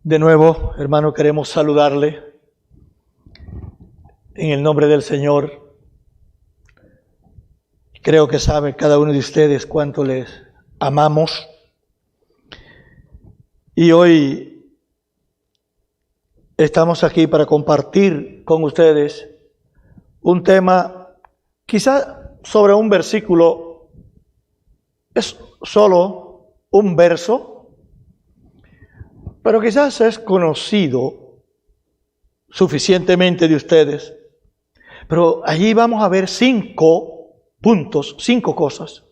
De nuevo, hermano, queremos saludarle en el nombre del Señor. Creo que sabe cada uno de ustedes cuánto les amamos. Y hoy estamos aquí para compartir con ustedes un tema, quizá sobre un versículo, es solo un verso, pero quizás es conocido suficientemente de ustedes. Pero allí vamos a ver 5 puntos, 5 cosas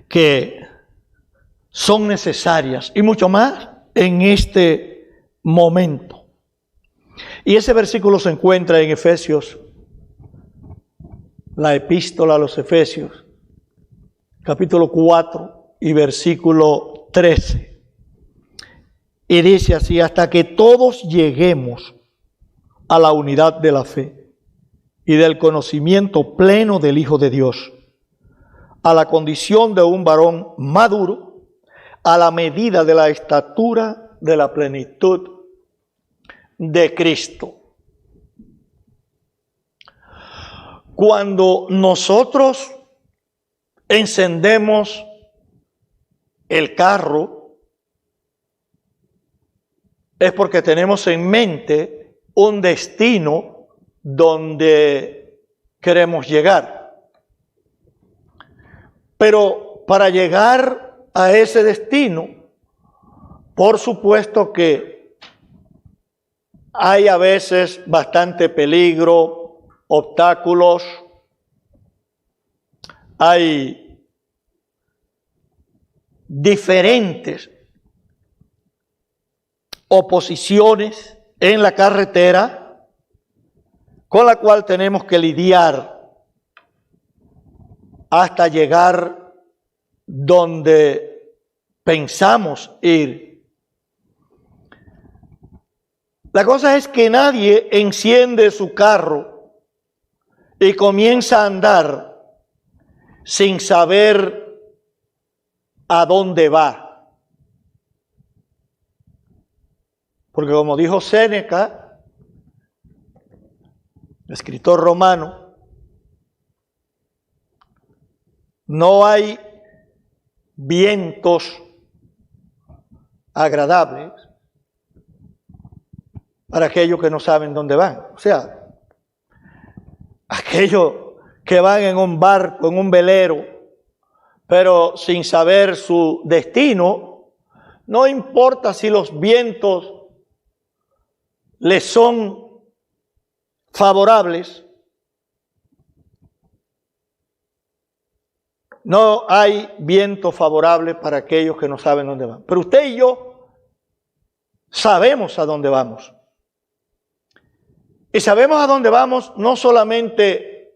que son necesarias y mucho más en este momento. Y ese versículo se encuentra en Efesios, la epístola a los Efesios, capítulo 4 y versículo 13. Y dice así: hasta que todos lleguemos a la unidad de la fe y del conocimiento pleno del Hijo de Dios, a la condición de un varón maduro, a la medida de la estatura de la plenitud de Cristo. Cuando nosotros encendemos el carro, es porque tenemos en mente un destino donde queremos llegar. Pero para llegar a ese destino, por supuesto que hay a veces bastante peligro, obstáculos, hay diferentes oposiciones en la carretera con la cual tenemos que lidiar hasta llegar donde pensamos ir. La cosa es que nadie enciende su carro y comienza a andar sin saber a dónde va. Porque como dijo Séneca, escritor romano, no hay vientos agradables para aquellos que no saben dónde van. O sea, aquellos que van en un barco, en un velero, pero sin saber su destino, no importa si los vientos les son favorables, no hay viento favorable para aquellos que no saben dónde van. Pero usted y yo sabemos a dónde vamos. Y sabemos a dónde vamos no solamente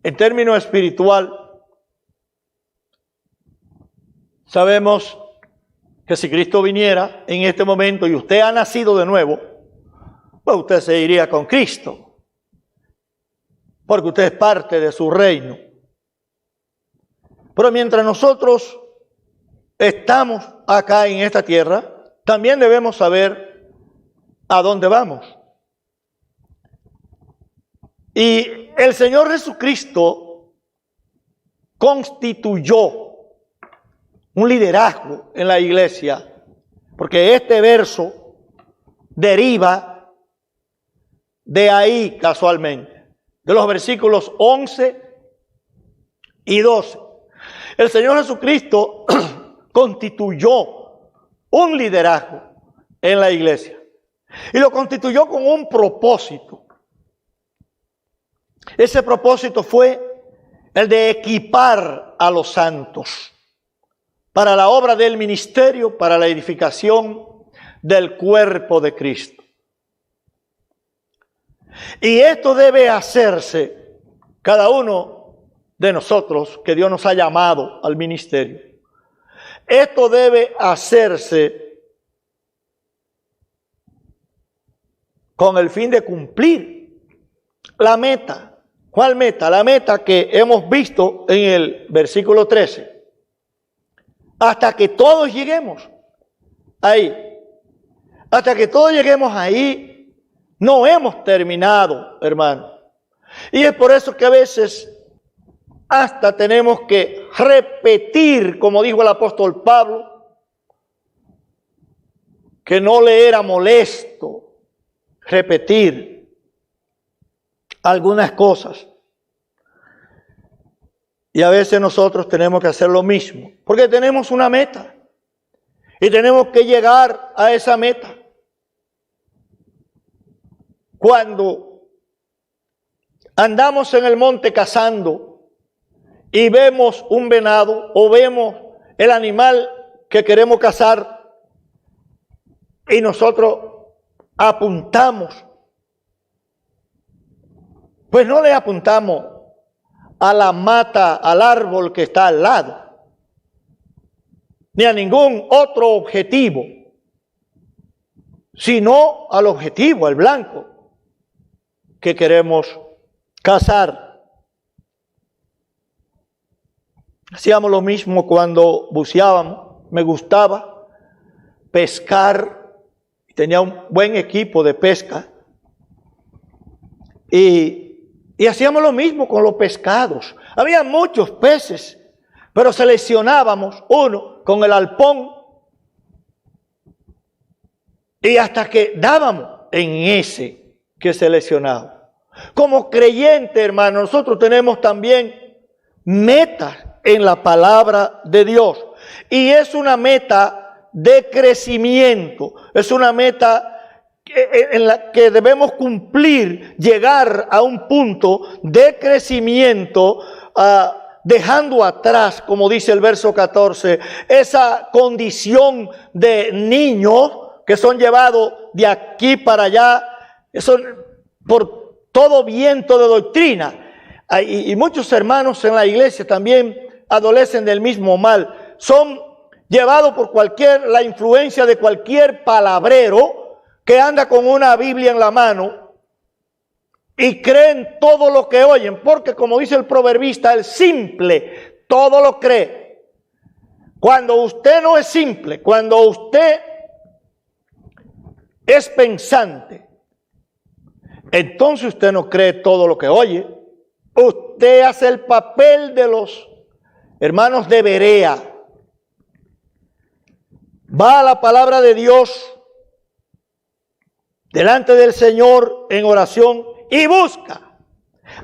en términos espiritual. Sabemos que si Cristo viniera en este momento y usted ha nacido de nuevo, pues usted se iría con Cristo, porque usted es parte de su reino. Pero mientras nosotros estamos acá en esta tierra, también debemos saber a dónde vamos. Y el Señor Jesucristo constituyó un liderazgo en la iglesia, porque este verso deriva de ahí casualmente, de los versículos 11 y 12. El Señor Jesucristo constituyó un liderazgo en la iglesia y lo constituyó con un propósito. Ese propósito fue el de equipar a los santos para la obra del ministerio, para la edificación del cuerpo de Cristo. Y esto debe hacerse, cada uno de nosotros que Dios nos ha llamado al ministerio, esto debe hacerse con el fin de cumplir la meta. ¿Cuál meta? La meta que hemos visto en el versículo 13. Hasta que todos lleguemos ahí. Hasta que todos lleguemos ahí, no hemos terminado, hermano. Y es por eso que a veces hasta tenemos que repetir, como dijo el apóstol Pablo, que no le era molesto repetir algunas cosas. Y a veces nosotros tenemos que hacer lo mismo, porque tenemos una meta y tenemos que llegar a esa meta. Cuando andamos en el monte cazando y vemos un venado o vemos el animal que queremos cazar y nosotros apuntamos, pues no le apuntamos a la mata, al árbol que está al lado, ni a ningún otro objetivo, sino al objetivo, al blanco que queremos cazar. Hacíamos lo mismo cuando buceábamos. Me gustaba pescar, tenía un buen equipo de pesca y hacíamos lo mismo con los pescados. Había muchos peces, pero seleccionábamos uno con el arpón y hasta que dábamos en ese que seleccionamos. Como creyente, hermano, nosotros tenemos también metas en la palabra de Dios. Y es una meta de crecimiento, es una meta en la que debemos cumplir, llegar a un punto de crecimiento, dejando atrás, como dice el verso 14, esa condición de niños que son llevados de aquí para allá, eso por todo viento de doctrina. Y muchos hermanos en la iglesia también adolecen del mismo mal. Son llevados por la influencia de cualquier palabrero que anda con una Biblia en la mano y creen todo lo que oyen, porque como dice el proverbista, el simple todo lo cree. Cuando usted no es simple, cuando usted es pensante, entonces usted no cree todo lo que oye. Usted hace el papel de los hermanos de Berea. Va a la palabra de Dios delante del Señor en oración y busca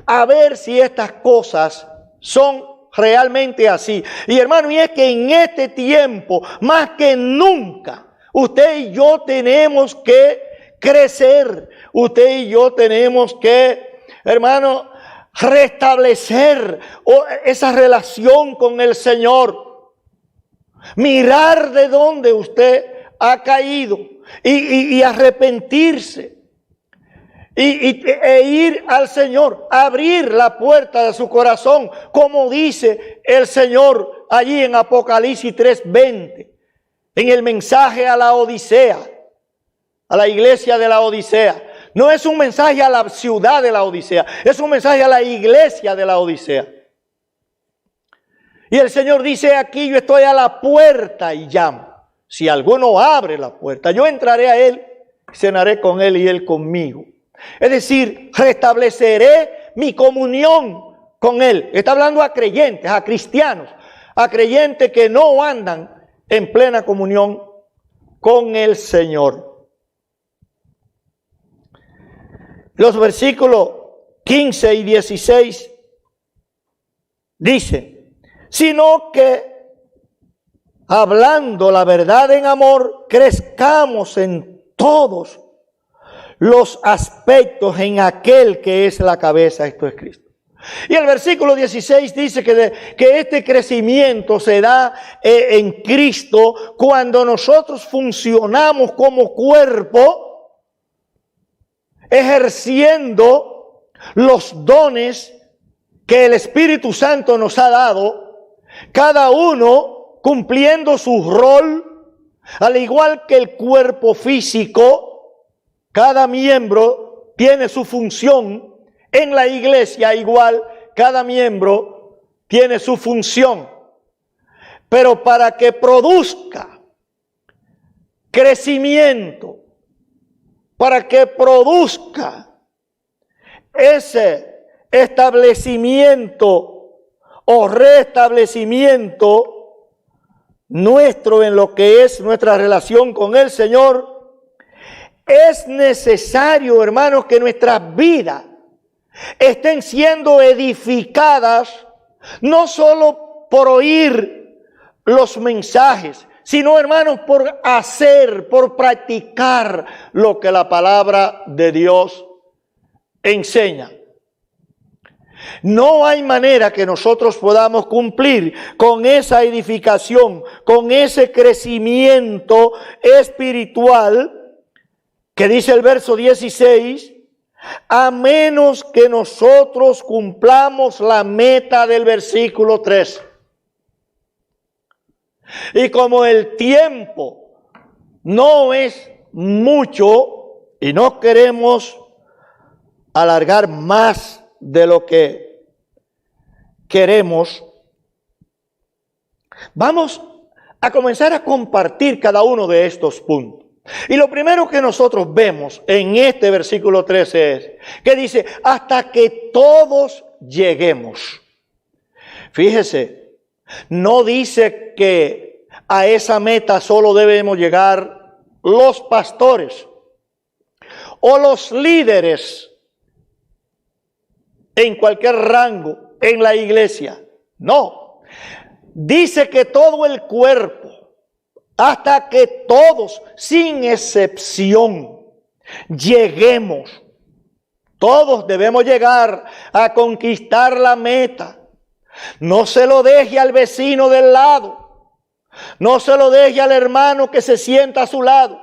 a ver si estas cosas son realmente así. Y hermano, y es que en este tiempo, más que nunca, usted y yo tenemos que crecer. Usted y yo tenemos que, hermano, restablecer esa relación con el Señor. Mirar de dónde usted ha caído y arrepentirse e ir al Señor, abrir la puerta de su corazón, como dice el Señor allí en Apocalipsis 3:20, en el mensaje a la Odisea, a la iglesia de la Odisea. No es un mensaje a la ciudad de la Odisea, es un mensaje a la iglesia de la Odisea. Y el Señor dice aquí: yo estoy a la puerta y llamo. Si alguno abre la puerta, yo entraré a él, cenaré con él y él conmigo. Es decir, restableceré mi comunión con él. Está hablando a creyentes, a cristianos, a creyentes que no andan en plena comunión con el Señor. Los versículos 15 y 16 dicen: sino que hablando la verdad en amor, crezcamos en todos los aspectos en aquel que es la cabeza, esto es Cristo. Y el versículo 16 dice que este crecimiento se da en Cristo cuando nosotros funcionamos como cuerpo, ejerciendo los dones que el Espíritu Santo nos ha dado, cada uno cumpliendo su rol, al igual que el cuerpo físico. Cada miembro tiene su función. En la iglesia igual, cada miembro tiene su función. Pero para que produzca crecimiento, para que produzca ese establecimiento o restablecimiento nuestro en lo que es nuestra relación con el Señor, es necesario, hermanos, que nuestras vidas estén siendo edificadas no solo por oír los mensajes, sino, hermanos, por hacer, por practicar lo que la palabra de Dios enseña. No hay manera que nosotros podamos cumplir con esa edificación, con ese crecimiento espiritual que dice el verso 16, a menos que nosotros cumplamos la meta del versículo 3. Y como el tiempo no es mucho y no queremos alargar más de lo que queremos, vamos a comenzar a compartir cada uno de estos puntos. Y lo primero que nosotros vemos en este versículo 13 es que dice, hasta que todos lleguemos. Fíjese, no dice que a esa meta solo debemos llegar los pastores o los líderes en cualquier rango en la iglesia. No, dice que todo el cuerpo, hasta que todos, sin excepción, lleguemos. Todos debemos llegar a conquistar la meta. No se lo deje al vecino del lado. No se lo deje al hermano que se sienta a su lado.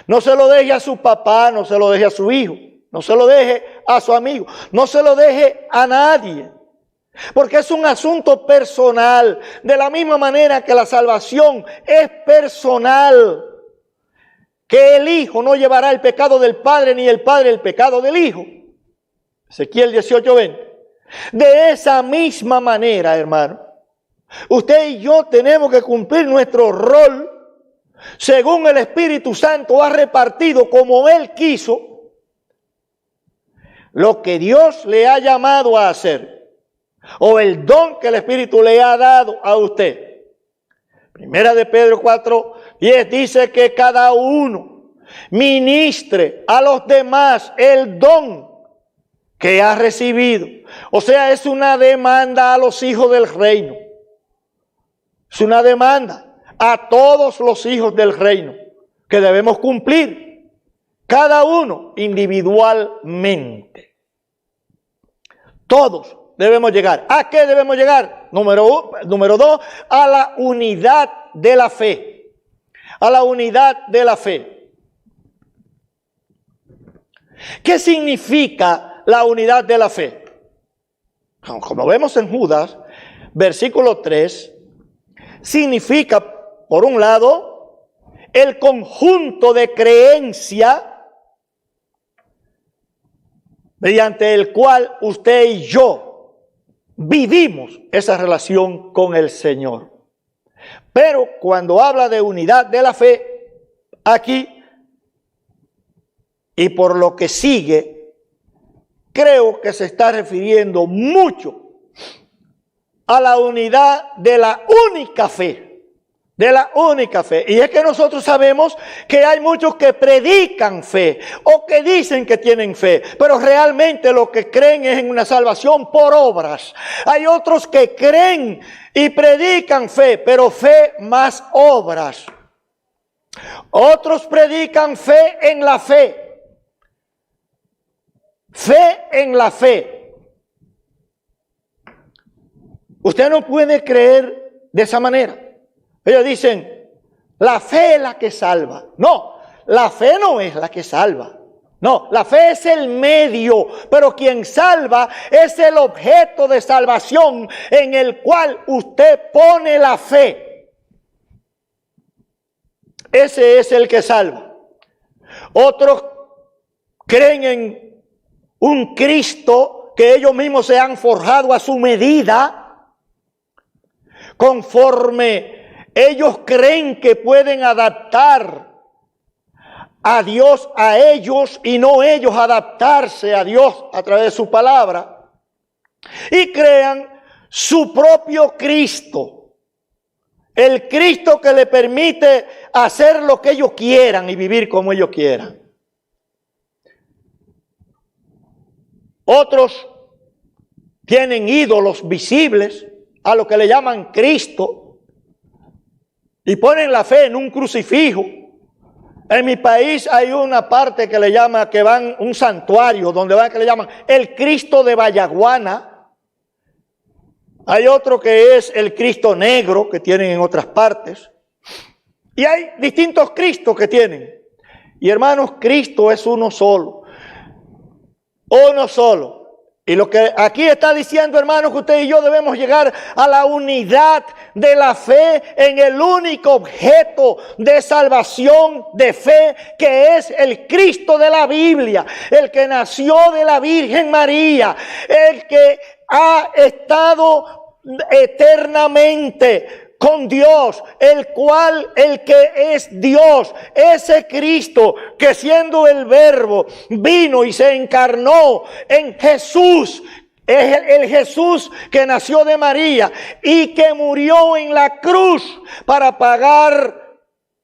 No se lo deje a su papá, no se lo deje a su hijo. No se lo deje a su amigo. No se lo deje a nadie. Porque es un asunto personal. De la misma manera que la salvación es personal. Que el hijo no llevará el pecado del padre, ni el padre el pecado del hijo. Ezequiel 18:20. De esa misma manera, hermano, usted y yo tenemos que cumplir nuestro rol según el Espíritu Santo ha repartido como Él quiso lo que Dios le ha llamado a hacer o el don que el Espíritu le ha dado a usted. Primera de Pedro 4:10 dice que cada uno ministre a los demás el don que ha recibido. O sea, es una demanda a los hijos del reino. Es una demanda a todos los hijos del reino que debemos cumplir, cada uno individualmente. Todos debemos llegar. ¿A qué debemos llegar? Número 2, a la unidad de la fe. A la unidad de la fe. ¿Qué significa la unidad de la fe? Como vemos en Judas, versículo 3, significa, por un lado, el conjunto de creencia mediante el cual usted y yo vivimos esa relación con el Señor. Pero cuando habla de unidad de la fe, aquí, y por lo que sigue, creo que se está refiriendo mucho a la unidad de la única fe. De la única fe. Y es que nosotros sabemos que hay muchos que predican fe o que dicen que tienen fe, pero realmente lo que creen es en una salvación por obras. Hay otros que creen y predican fe, pero fe más obras. Otros predican fe en la fe. Fe en la fe. Usted no puede creer de esa manera. Ellos dicen, la fe es la que salva. No, la fe no es la que salva. No, la fe es el medio, pero quien salva es el objeto de salvación en el cual usted pone la fe. Ese es el que salva. Otros creen en un Cristo que ellos mismos se han forjado a su medida, conforme ellos creen que pueden adaptar a Dios a ellos y no ellos adaptarse a Dios a través de su palabra, y crean su propio Cristo, el Cristo que le permite hacer lo que ellos quieran y vivir como ellos quieran. Otros tienen ídolos visibles, a lo que le llaman Cristo, y ponen la fe en un crucifijo. En mi país hay una parte que le llama, que van un santuario, donde van, que le llaman el Cristo de Vallaguana. Hay otro que es el Cristo negro, que tienen en otras partes. Y hay distintos Cristos que tienen. Y hermanos, Cristo es uno solo. Uno solo. Y lo que aquí está diciendo, hermanos, que usted y yo debemos llegar a la unidad de la fe en el único objeto de salvación, de fe, que es el Cristo de la Biblia, el que nació de la Virgen María, el que ha estado eternamente con Dios, el que es Dios, ese Cristo que siendo el Verbo vino y se encarnó en Jesús, es el Jesús que nació de María y que murió en la cruz para pagar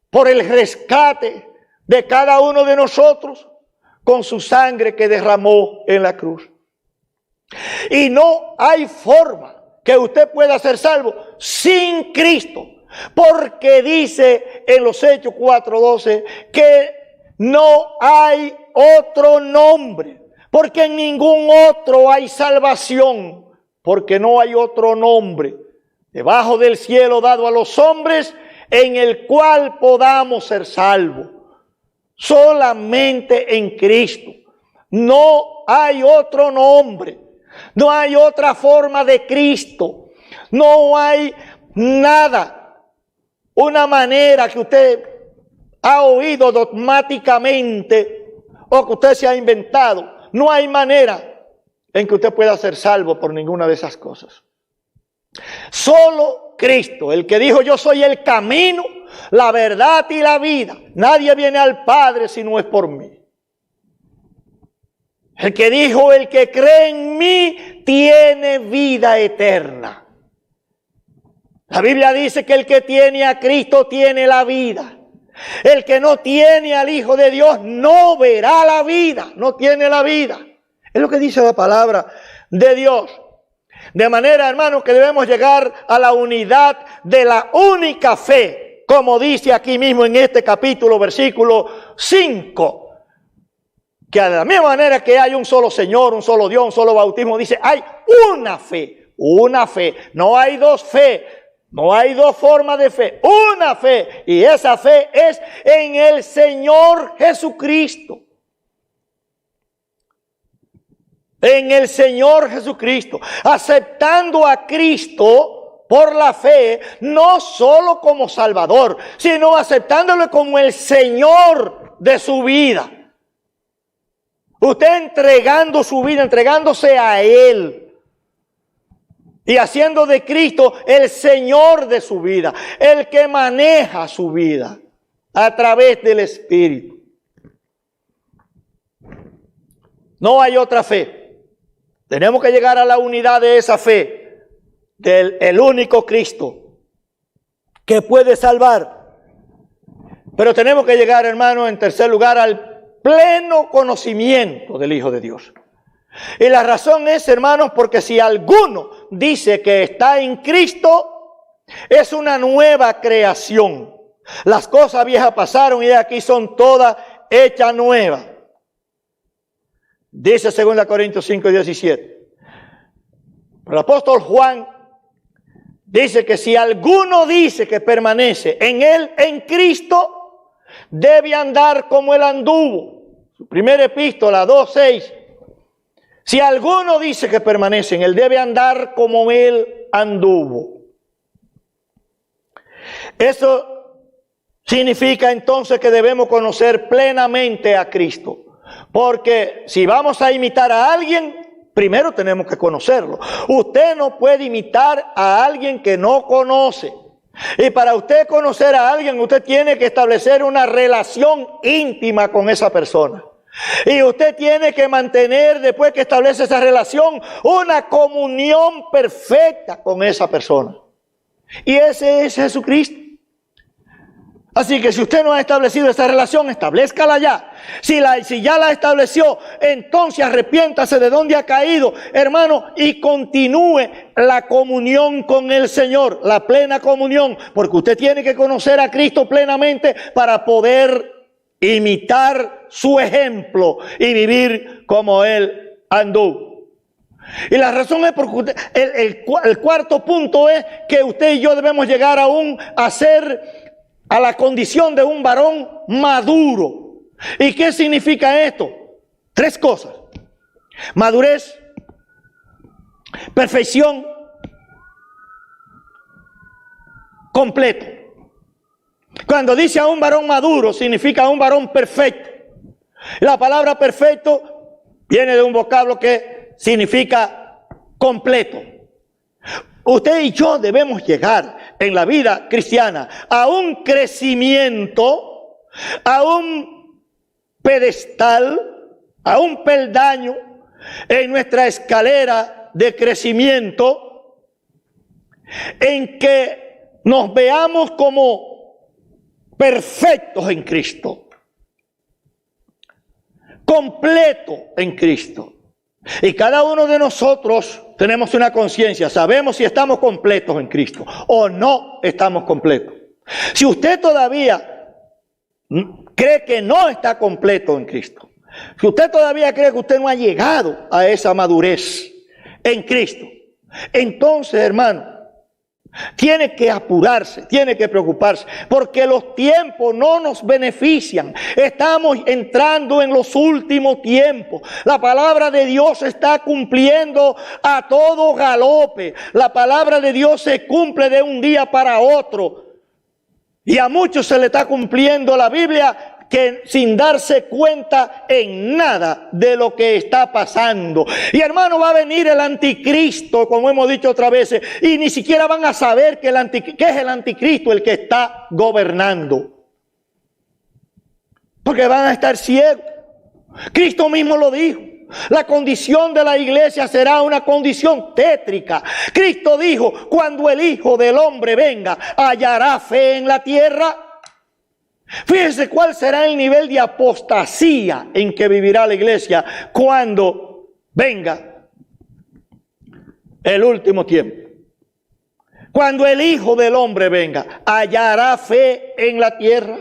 por el rescate de cada uno de nosotros con su sangre que derramó en la cruz. Y no hay forma que usted pueda ser salvo sin Cristo, porque dice en los Hechos 4:12 que no hay otro nombre, porque en ningún otro hay salvación, porque no hay otro nombre debajo del cielo dado a los hombres en el cual podamos ser salvos. Solamente en Cristo. No hay otro nombre. No hay otra forma de Cristo. No hay nada, una manera que usted ha oído dogmáticamente o que usted se ha inventado. No hay manera en que usted pueda ser salvo por ninguna de esas cosas. Solo Cristo, el que dijo: yo soy el camino, la verdad y la vida. Nadie viene al Padre si no es por mí. El que dijo: el que cree en mí tiene vida eterna. La Biblia dice que el que tiene a Cristo tiene la vida. El que no tiene al Hijo de Dios no verá la vida, no tiene la vida. Es lo que dice la palabra de Dios. De manera, hermanos, que debemos llegar a la unidad de la única fe, como dice aquí mismo en este capítulo, versículo 5. Que de la misma manera que hay un solo Señor, un solo Dios, un solo bautismo, dice, hay una fe, una fe. No hay dos fe, no hay dos formas de fe, una fe. Y esa fe es en el Señor Jesucristo. En el Señor Jesucristo. Aceptando a Cristo por la fe, no solo como Salvador, sino aceptándolo como el Señor de su vida. Usted entregando su vida, entregándose a Él y haciendo de Cristo el Señor de su vida, el que maneja su vida a través del Espíritu. No hay otra fe. Tenemos que llegar a la unidad de esa fe, del único Cristo que puede salvar. Pero tenemos que llegar, hermano, en tercer lugar, al pleno conocimiento del Hijo de Dios. Y la razón es, hermanos, porque si alguno dice que está en Cristo, es una nueva creación. Las cosas viejas pasaron y aquí son todas hechas nuevas. Dice 2 Corintios 5:17. El apóstol Juan dice que si alguno dice que permanece en él, en Cristo, debe andar como él anduvo. Su primera epístola 2:6. Si alguno dice que permanece en él, debe andar como él anduvo. Eso significa entonces que debemos conocer plenamente a Cristo. Porque si vamos a imitar a alguien, primero tenemos que conocerlo. Usted no puede imitar a alguien que no conoce. Y para usted conocer a alguien, usted tiene que establecer una relación íntima con esa persona. Y usted tiene que mantener, después que establece esa relación, una comunión perfecta con esa persona. Y ese es Jesucristo. Así que si usted no ha establecido esa relación, establezcala ya. Si ya la estableció, entonces arrepiéntase de donde ha caído, hermano, y continúe la comunión con el Señor, la plena comunión, porque usted tiene que conocer a Cristo plenamente para poder imitar su ejemplo y vivir como Él anduvo. Y la razón es porque el cuarto punto es que usted y yo debemos llegar a la condición de un varón maduro. ¿Y qué significa esto? 3 cosas: madurez, perfección, completo. Cuando dice a un varón maduro, significa a un varón perfecto. La palabra perfecto viene de un vocablo que significa completo. Usted y yo debemos llegar en la vida cristiana a un crecimiento, a un pedestal, a un peldaño en nuestra escalera de crecimiento, en que nos veamos como perfectos en Cristo, completo en Cristo. Y cada uno de nosotros tenemos una conciencia, sabemos si estamos completos en Cristo o no estamos completos. Si usted todavía cree que no está completo en Cristo, si usted todavía cree que usted no ha llegado a esa madurez en Cristo, entonces, hermano, tiene que apurarse, tiene que preocuparse, porque los tiempos no nos benefician. Estamos entrando en los últimos tiempos. La palabra de Dios se está cumpliendo a todo galope. La palabra de Dios se cumple de un día para otro. Y a muchos se le está cumpliendo la Biblia que sin darse cuenta en nada de lo que está pasando. Y hermano, va a venir el anticristo, como hemos dicho otras veces, y ni siquiera van a saber qué es el anticristo, el que está gobernando. Porque van a estar ciegos. Cristo mismo lo dijo. La condición de la iglesia será una condición tétrica. Cristo dijo: cuando el Hijo del Hombre venga, ¿hallará fe en la tierra? Fíjense cuál será el nivel de apostasía en que vivirá la iglesia cuando venga el último tiempo. Cuando el Hijo del Hombre venga, ¿hallará fe en la tierra?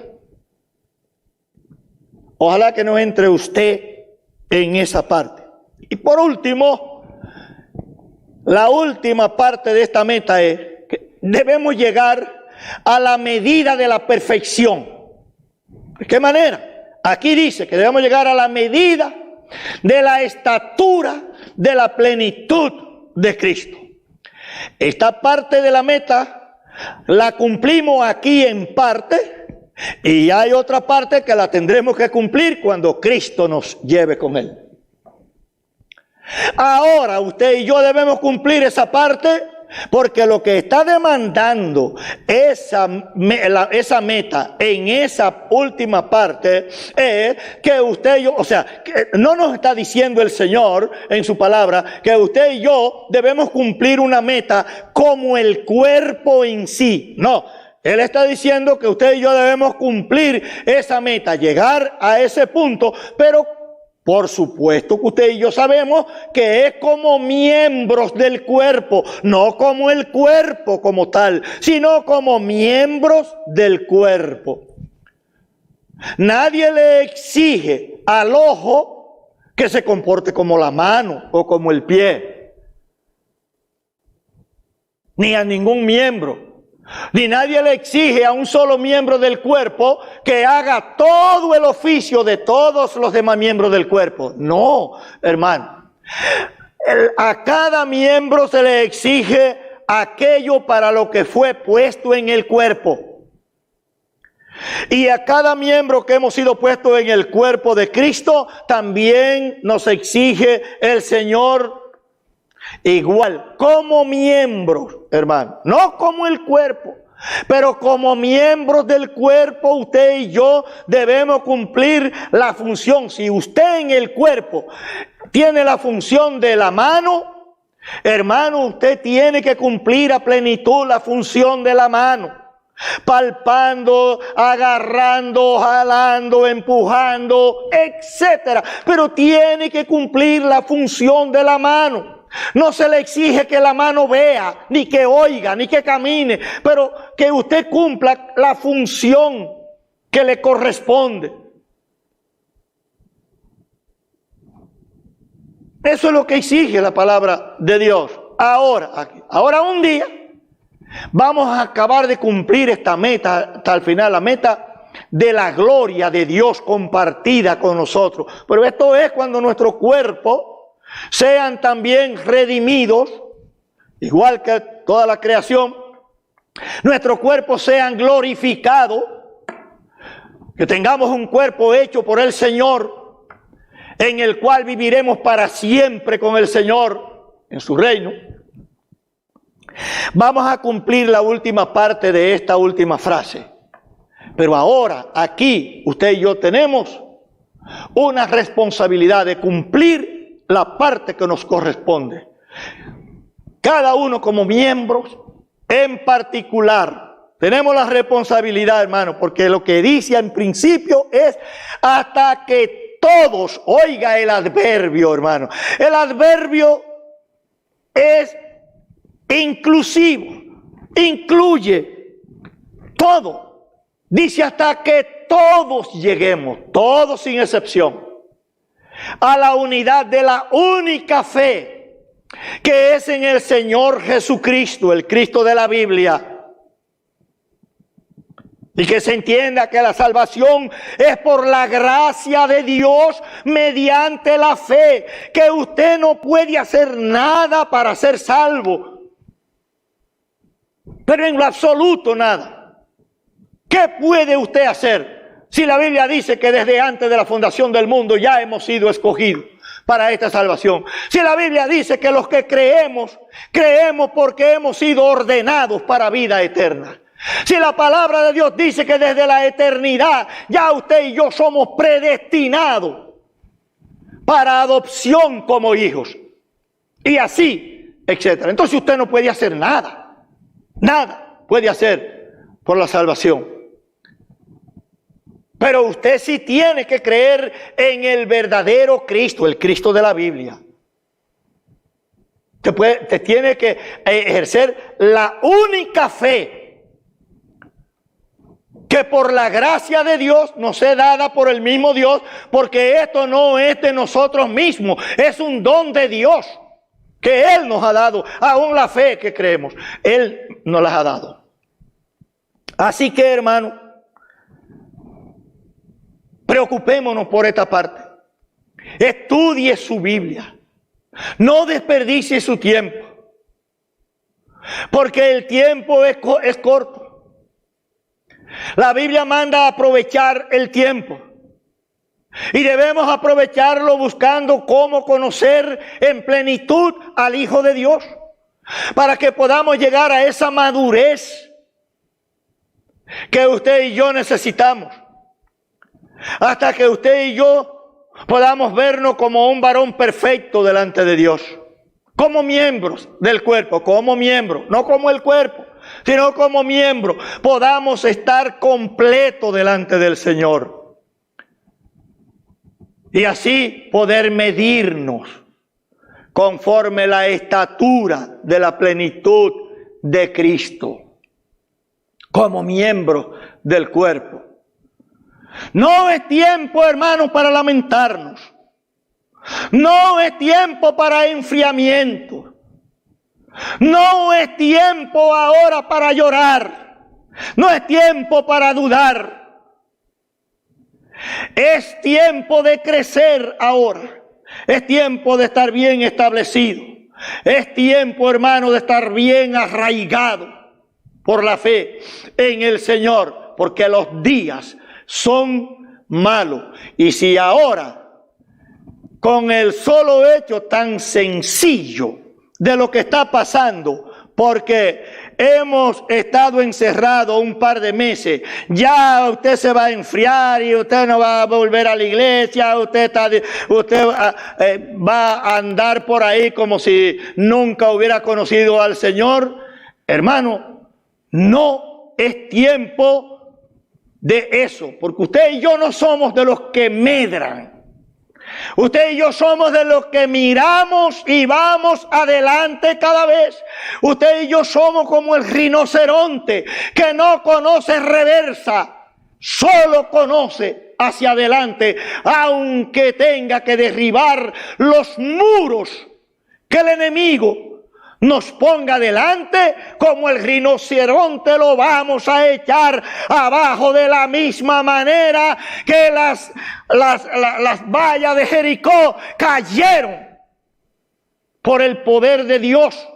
Ojalá que no entre usted en esa parte. Y por último, la última parte de esta meta es que debemos llegar a la medida de la perfección. ¿De qué manera? Aquí dice que debemos llegar a la medida de la estatura de la plenitud de Cristo. Esta parte de la meta la cumplimos aquí en parte, y hay otra parte que la tendremos que cumplir cuando Cristo nos lleve con Él. Ahora usted y yo debemos cumplir esa parte, porque lo que está demandando esa meta en esa última parte es que usted y yo, o sea, que no nos está diciendo el Señor en su palabra que usted y yo debemos cumplir una meta como el cuerpo en sí. No, Él está diciendo que usted y yo debemos cumplir esa meta, llegar a ese punto, pero por supuesto que usted y yo sabemos que es como miembros del cuerpo, no como el cuerpo como tal, sino como miembros del cuerpo. Nadie le exige al ojo que se comporte como la mano o como el pie, ni a ningún miembro. Ni nadie le exige a un solo miembro del cuerpo que haga todo el oficio de todos los demás miembros del cuerpo. No, hermano. A cada miembro se le exige aquello para lo que fue puesto en el cuerpo. Y a cada miembro que hemos sido puestos en el cuerpo de Cristo, también nos exige el Señor igual, como miembros, hermano, no como el cuerpo. Pero como miembros del cuerpo, usted y yo debemos cumplir la función. Si usted en el cuerpo tiene la función de la mano, hermano, usted tiene que cumplir a plenitud la función de la mano. Palpando, agarrando, jalando, empujando, etcétera. Pero tiene que cumplir la función de la mano. No se le exige que la mano vea, ni que oiga, ni que camine, pero que usted cumpla la función que le corresponde. Eso es lo que exige la palabra de Dios. Ahora un día vamos a acabar de cumplir esta meta hasta el final, la meta de la gloria de Dios compartida con nosotros. Pero esto es cuando nuestro cuerpo sean también redimidos, igual que toda la creación, nuestros cuerpos sean glorificados, que tengamos un cuerpo hecho por el Señor, en el cual viviremos para siempre con el Señor en su reino. Vamos a cumplir la última parte de esta última frase. Pero ahora, aquí, usted y yo tenemos una responsabilidad de cumplir la parte que nos corresponde. Cada uno como miembros, en particular, tenemos la responsabilidad, hermano, porque lo que dice en principio es hasta que todos, oiga el adverbio, hermano. El adverbio es inclusivo, incluye todo. Dice hasta que todos lleguemos, todos sin excepción, a la unidad de la única fe, que es en el Señor Jesucristo, el Cristo de la Biblia. Y que se entienda que la salvación es por la gracia de Dios mediante la fe, que usted no puede hacer nada para ser salvo, pero en lo absoluto nada. ¿Qué puede usted hacer? Si la Biblia dice que desde antes de la fundación del mundo ya hemos sido escogidos para esta salvación. Si la Biblia dice que los que creemos porque hemos sido ordenados para vida eterna. Si la palabra de Dios dice que desde la eternidad ya usted y yo somos predestinados para adopción como hijos. Y así, etcétera. Entonces usted no puede hacer nada. Nada puede hacer por la salvación. Pero usted sí tiene que creer en el verdadero Cristo, el Cristo de la Biblia. Usted tiene que ejercer la única fe que por la gracia de Dios nos es dada por el mismo Dios, porque esto no es de nosotros mismos, es un don de Dios que Él nos ha dado, aún la fe que creemos, Él nos la ha dado. Así que, hermano, preocupémonos por esta parte. Estudie su Biblia. No desperdicie su tiempo. Porque el tiempo es corto. La Biblia manda a aprovechar el tiempo. Y debemos aprovecharlo buscando cómo conocer en plenitud al Hijo de Dios. Para que podamos llegar a esa madurez que usted y yo necesitamos. Hasta que usted y yo podamos vernos como un varón perfecto delante de Dios. Como miembros del cuerpo, como miembros, no como el cuerpo, sino como miembros, podamos estar completos delante del Señor. Y así poder medirnos conforme la estatura de la plenitud de Cristo, como miembros del cuerpo. No es tiempo, hermanos, para lamentarnos. No es tiempo para enfriamiento. No es tiempo ahora para llorar. No es tiempo para dudar. Es tiempo de crecer ahora. Es tiempo de estar bien establecido. Es tiempo, hermano, de estar bien arraigado por la fe en el Señor, porque los días son malos. Y si ahora, con el solo hecho tan sencillo de lo que está pasando, porque hemos estado encerrados un par de meses, ya usted se va a enfriar y usted no va a volver a la iglesia, usted va a andar por ahí como si nunca hubiera conocido al Señor. Hermano, no es tiempo de eso, porque usted y yo no somos de los que medran. Usted y yo somos de los que miramos y vamos adelante cada vez. Usted y yo somos como el rinoceronte que no conoce reversa, solo conoce hacia adelante, aunque tenga que derribar los muros que el enemigo nos ponga delante. Como el rinoceronte lo vamos a echar abajo de la misma manera que las vallas de Jericó cayeron por el poder de Dios.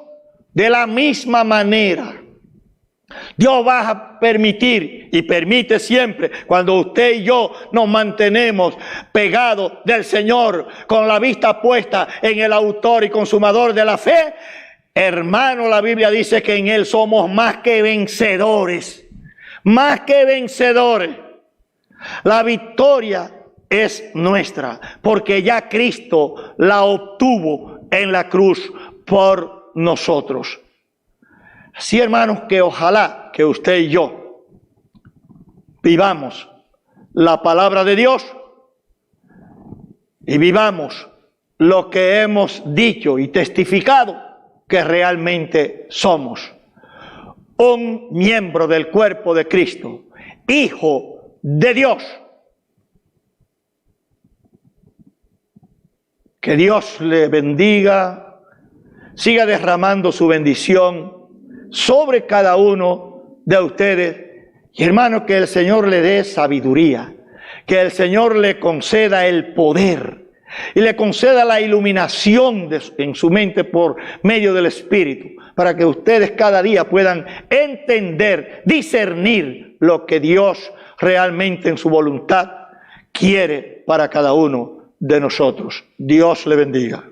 De la misma manera Dios va a permitir, y permite siempre, cuando usted y yo nos mantenemos pegados del Señor, con la vista puesta en el autor y consumador de la fe. Hermano, la Biblia dice que en Él somos más que vencedores. Más que vencedores. La victoria es nuestra, porque ya Cristo la obtuvo en la cruz por nosotros. Así, hermanos, que ojalá que usted y yo vivamos la palabra de Dios y vivamos lo que hemos dicho y testificado que realmente somos: un miembro del cuerpo de Cristo, hijo de Dios. Que Dios le bendiga, siga derramando su bendición sobre cada uno de ustedes. Y hermano, que el Señor le dé sabiduría, que el Señor le conceda el poder y le conceda la iluminación en su mente por medio del Espíritu, para que ustedes cada día puedan entender, discernir lo que Dios realmente en su voluntad quiere para cada uno de nosotros. Dios le bendiga.